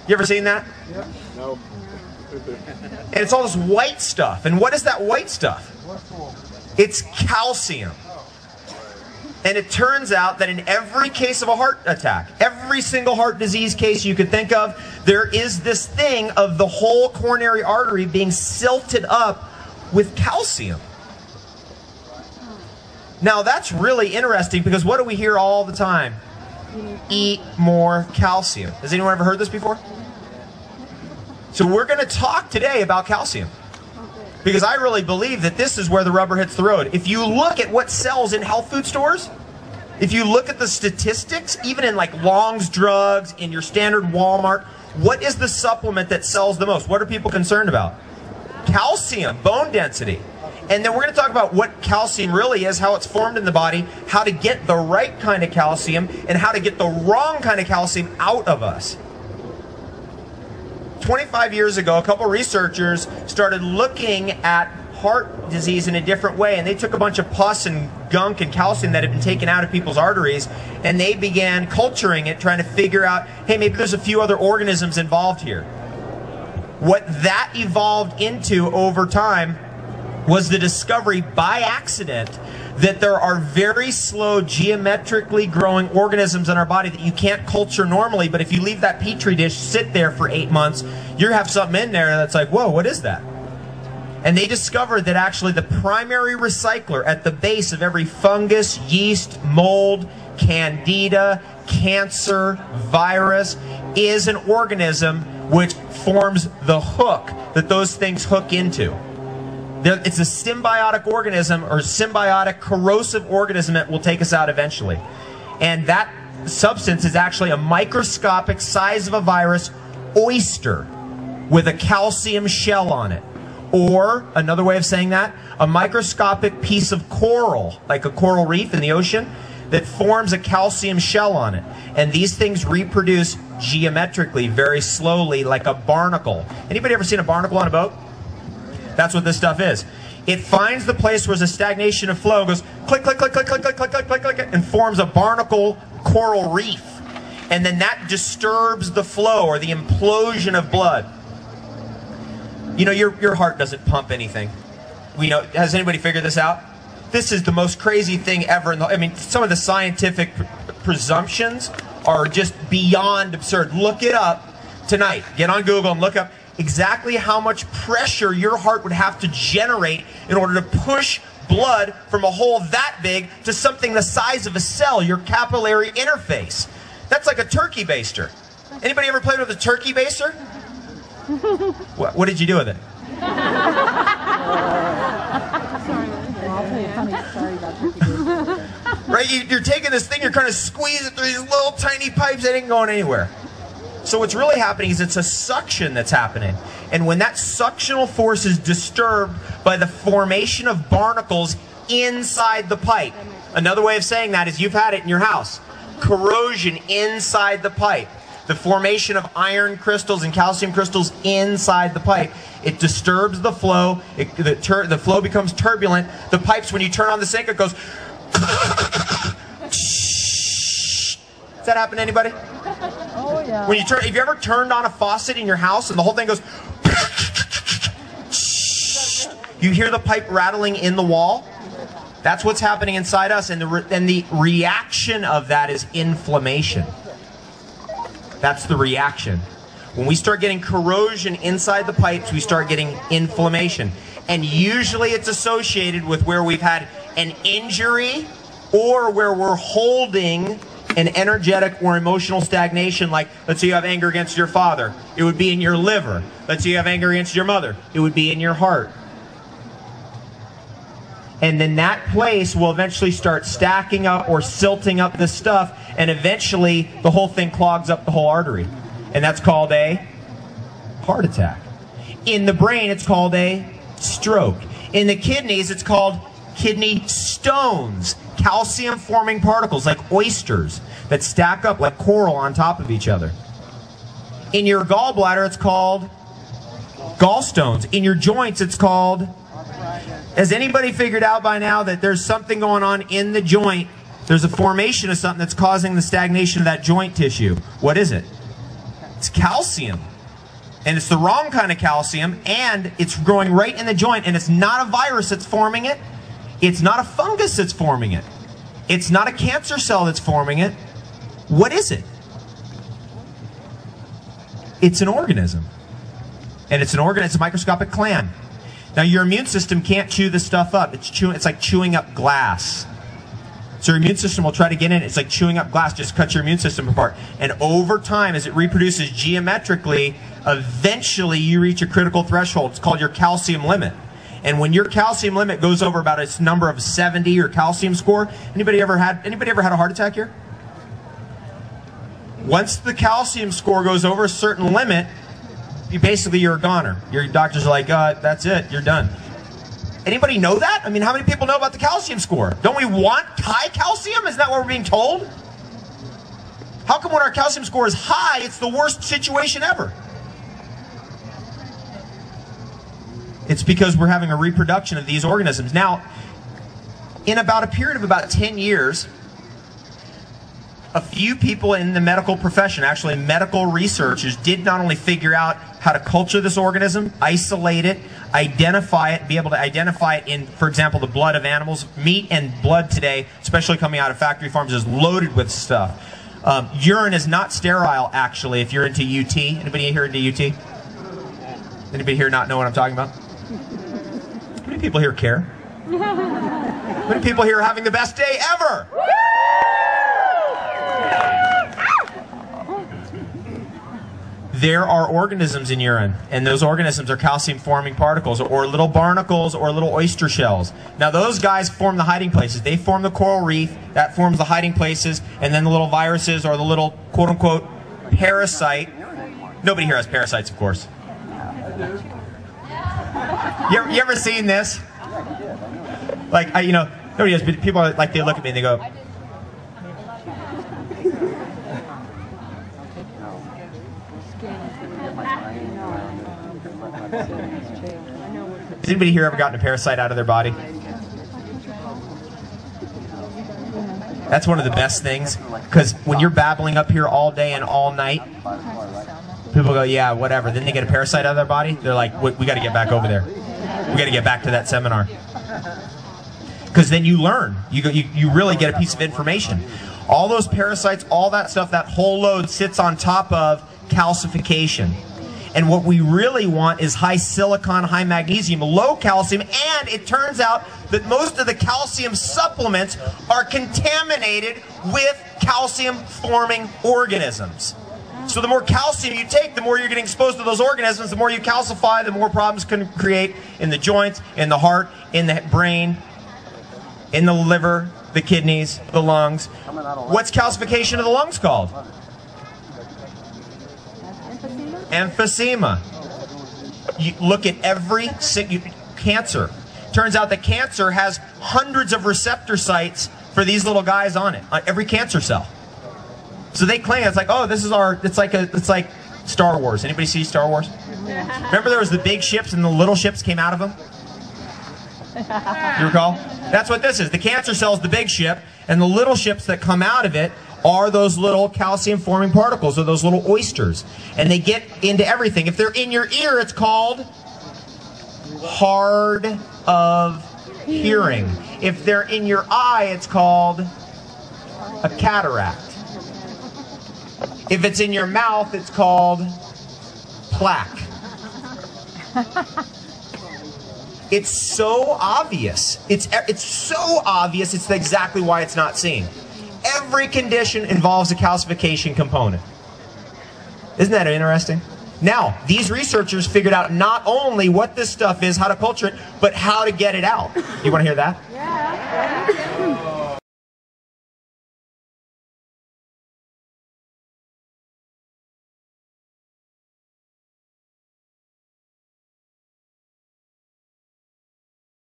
You ever seen that? Yep. No. And it's all this white stuff. And what is that white stuff? It's calcium. And it turns out that in every case of a heart attack, every single heart disease case you could think of, there is this thing of the whole coronary artery being silted up with calcium. Now that's really interesting because what do we hear all the time? Eat more calcium. Has anyone ever heard this before? So we're going to talk today about calcium. Because I really believe that this is where the rubber hits the road. If you look at what sells in health food stores, if you look at the statistics, even in like Long's Drugs, in your standard Walmart, what is the supplement that sells the most? What are people concerned about? Calcium, bone density. And then we're going to talk about what calcium really is, how it's formed in the body, how to get the right kind of calcium, and how to get the wrong kind of calcium out of us. 25 years ago, a couple researchers started looking at heart disease in a different way, and they took a bunch of pus and gunk and calcium that had been taken out of people's arteries, and they began culturing it, trying to figure out, hey, maybe there's a few other organisms involved here. What that evolved into over time was the discovery by accident that there are very slow geometrically growing organisms in our body that you can't culture normally, but if you leave that petri dish sit there for 8 months, you have something in there that's like, whoa, what is that? And they discovered that actually the primary recycler at the base of every fungus, yeast, mold, candida, cancer, virus is an organism which forms the hook that those things hook into. It's a symbiotic organism or symbiotic corrosive organism that will take us out eventually. And that substance is actually a microscopic size of a virus oyster with a calcium shell on it. Or, another way of saying that, a microscopic piece of coral, like a coral reef in the ocean, that forms a calcium shell on it. And these things reproduce geometrically, very slowly, like a barnacle. Anybody ever seen a barnacle on a boat? That's what this stuff is. It finds the place where there's a stagnation of flow, goes click, click, click, click, click, click, click, click, click, click, and forms a barnacle coral reef. And then that disturbs the flow or the implosion of blood. You know, your heart doesn't pump anything. We know. Has anybody figured this out? This is the most crazy thing ever. I mean, some of the scientific presumptions are just beyond absurd. Look it up tonight. Get on Google and look up exactly how much pressure your heart would have to generate in order to push blood from a hole that big to something the size of a cell, your capillary interface. That's like a turkey baster. Anybody ever played with a turkey baster? What did you do with it? Right, you're taking this thing, you're trying to squeeze it through these little tiny pipes that ain't going anywhere. So what's really happening is it's a suction that's happening. And when that suctional force is disturbed by the formation of barnacles inside the pipe. Another way of saying that is you've had it in your house. Corrosion inside the pipe. The formation of iron crystals and calcium crystals inside the pipe. It disturbs the flow. The flow becomes turbulent. The pipes, when you turn on the sink, it goes... Does that happen to anybody? Oh, yeah. When you turn, have you ever turned on a faucet in your house and the whole thing goes... You hear the pipe rattling in the wall? That's what's happening inside us, and the reaction of that is inflammation. That's the reaction. When we start getting corrosion inside the pipes, we start getting inflammation. And usually it's associated with where we've had an injury or where we're holding an energetic or emotional stagnation, like, let's say you have anger against your father, it would be in your liver. Let's say you have anger against your mother, it would be in your heart. And then that place will eventually start stacking up or silting up this stuff, and eventually the whole thing clogs up the whole artery. And that's called a heart attack. In the brain, it's called a stroke. In the kidneys, it's called kidney stones, calcium-forming particles like oysters that stack up like coral on top of each other. In your gallbladder, it's called gallstones. In your joints, it's called... Has anybody figured out by now that there's something going on in the joint? There's a formation of something that's causing the stagnation of that joint tissue. What is it? It's calcium. And it's the wrong kind of calcium, and it's growing right in the joint, and it's not a virus that's forming it. It's not a fungus that's forming it. It's not a cancer cell that's forming it. What is it? It's an organism. And it's a microscopic gland. Now your immune system can't chew this stuff up. It's like chewing up glass. So your immune system will try to get in. It's like chewing up glass, just cut your immune system apart. And over time, as it reproduces geometrically, eventually you reach a critical threshold. It's called your calcium limit. And when your calcium limit goes over about a number of 70, your calcium score, anybody ever had a heart attack here? Once the calcium score goes over a certain limit, you're a goner. Your doctors are like, that's it, you're done. Anybody know that? I mean, how many people know about the calcium score? Don't we want high calcium? Isn't that what we're being told? How come when our calcium score is high, it's the worst situation ever? It's because we're having a reproduction of these organisms. Now, in about a period of about 10 years, a few people in the medical profession, actually medical researchers, did not only figure out how to culture this organism, isolate it, identify it, be able to identify it in, for example, the blood of animals. Meat and blood today, especially coming out of factory farms, is loaded with stuff. Urine is not sterile, actually, if you're into UT. Anybody here into UT? Anybody here not know what I'm talking about? How many people here care? How many people here are having the best day ever? There are organisms in urine, and those organisms are calcium-forming particles, or little barnacles, or little oyster shells. Now those guys form the hiding places. They form the coral reef, that forms the hiding places, and then the little viruses, or the little quote-unquote parasite. Nobody here has parasites, of course. You ever seen this? Like, nobody has, but people are, like, they look at me and they go, has anybody here ever gotten a parasite out of their body? That's one of the best things, because when you're babbling up here all day and all night, people go, yeah, whatever. Then they get a parasite out of their body. They're like, we got to get back over there. We got to get back to that seminar. Because then you learn. You really get a piece of information. All those parasites, all that stuff, that whole load sits on top of calcification. And what we really want is high silicon, high magnesium, low calcium, and it turns out that most of the calcium supplements are contaminated with calcium-forming organisms. So the more calcium you take, the more you're getting exposed to those organisms, the more you calcify, the more problems can create in the joints, in the heart, in the brain, in the liver, the kidneys, the lungs. What's calcification of the lungs called? Emphysema. You look at every cancer. Turns out that cancer has hundreds of receptor sites for these little guys on it, on every cancer cell. So they claim it's like, oh, this is our. It's like Star Wars. Anybody see Star Wars? Remember there was the big ships and the little ships came out of them? You recall? That's what this is. The cancer cell is the big ship, and the little ships that come out of it are those little calcium-forming particles, or those little oysters. And they get into everything. If they're in your ear, it's called hard of hearing. If they're in your eye, it's called a cataract. If it's in your mouth, it's called plaque. It's so obvious. It's so obvious, it's exactly why it's not seen. Every condition involves a calcification component. Isn't that interesting? Now, these researchers figured out not only what this stuff is, how to culture it, but how to get it out. You want to hear that? Yeah.